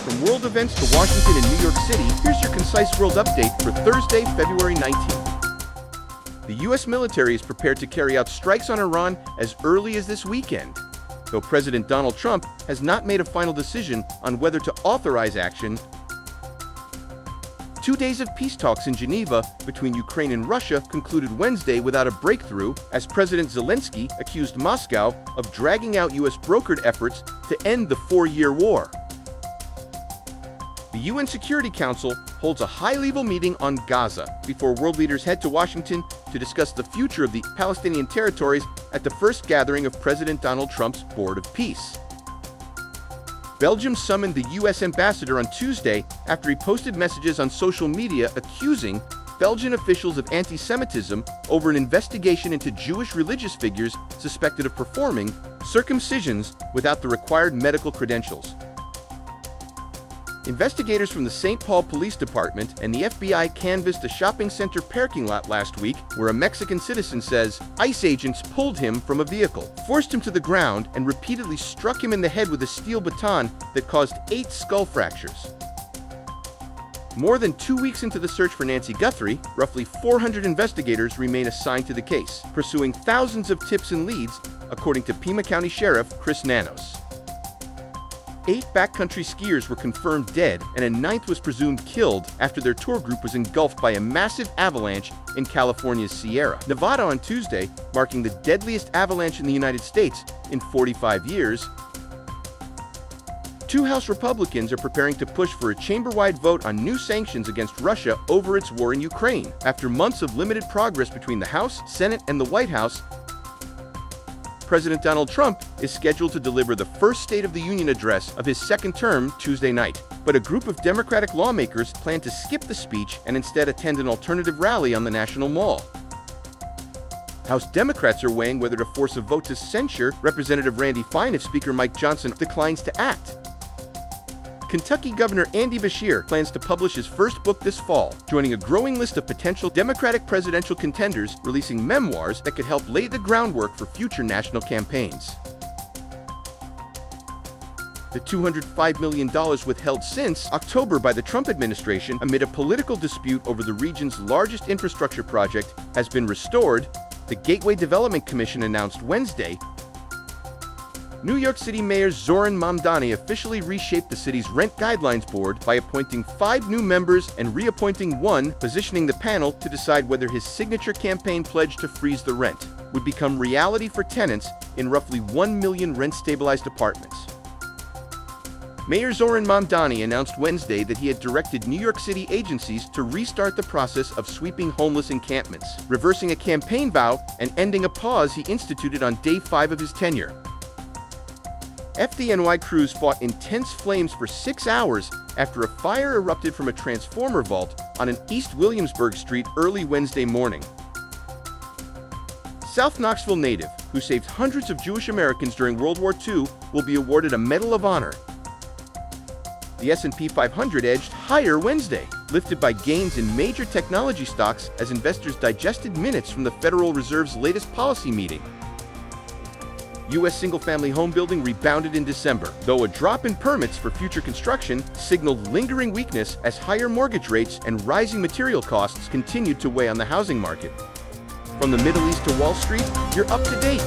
From world events to Washington and New York City, here's your concise world update for Thursday, February 19th. The U.S. military is prepared to carry out strikes on Iran as early as this weekend, though President Donald Trump has not made a final decision on whether to authorize action. 2 days of peace talks in Geneva between Ukraine and Russia concluded Wednesday without a breakthrough, as President Zelensky accused Moscow of dragging out U.S. brokered efforts to end the 4-year war. The UN Security Council holds a high-level meeting on Gaza before world leaders head to Washington to discuss the future of the Palestinian territories at the first gathering of President Donald Trump's Board of Peace. Belgium summoned the U.S. ambassador on Tuesday after he posted messages on social media accusing Belgian officials of anti-Semitism over an investigation into Jewish religious figures suspected of performing circumcisions without the required medical credentials. Investigators from the St. Paul Police Department and the FBI canvassed a shopping center parking lot last week where a Mexican citizen says ICE agents pulled him from a vehicle, forced him to the ground, and repeatedly struck him in the head with a steel baton that caused 8 skull fractures. More than 2 weeks into the search for Nancy Guthrie, roughly 400 investigators remain assigned to the case, pursuing thousands of tips and leads, according to Pima County Sheriff Chris Nanos. 8 backcountry skiers were confirmed dead, and a 9th was presumed killed after their tour group was engulfed by a massive avalanche in California's Sierra Nevada on Tuesday, marking the deadliest avalanche in the United States in 45 years. 2 House Republicans are preparing to push for a chamber-wide vote on new sanctions against Russia over its war in Ukraine. After months of limited progress between the House, Senate, and the White House, President Donald Trump is scheduled to deliver the first State of the Union address of his second term Tuesday night. But a group of Democratic lawmakers plan to skip the speech and instead attend an alternative rally on the National Mall. House Democrats are weighing whether to force a vote to censure Representative Randy Fine if Speaker Mike Johnson declines to act. Kentucky Governor Andy Beshear plans to publish his first book this fall, joining a growing list of potential Democratic presidential contenders releasing memoirs that could help lay the groundwork for future national campaigns. The $205 million withheld since October by the Trump administration amid a political dispute over the region's largest infrastructure project has been restored, the Gateway Development Commission announced Wednesday. New York City Mayor Zohran Mamdani officially reshaped the city's Rent Guidelines Board by appointing 5 new members and reappointing 1, positioning the panel to decide whether his signature campaign pledge to freeze the rent would become reality for tenants in roughly 1 million rent-stabilized apartments. Mayor Zohran Mamdani announced Wednesday that he had directed New York City agencies to restart the process of sweeping homeless encampments, reversing a campaign vow and ending a pause he instituted on day 5 of his tenure. FDNY crews fought intense flames for 6 hours after a fire erupted from a transformer vault on an East Williamsburg street early Wednesday morning. South Knoxville native, who saved hundreds of Jewish Americans during World War II, will be awarded a Medal of Honor. The S&P 500 edged higher Wednesday, lifted by gains in major technology stocks as investors digested minutes from the Federal Reserve's latest policy meeting. U.S. single-family home building rebounded in December, though a drop in permits for future construction signaled lingering weakness as higher mortgage rates and rising material costs continued to weigh on the housing market. From the Middle East to Wall Street, you're up to date.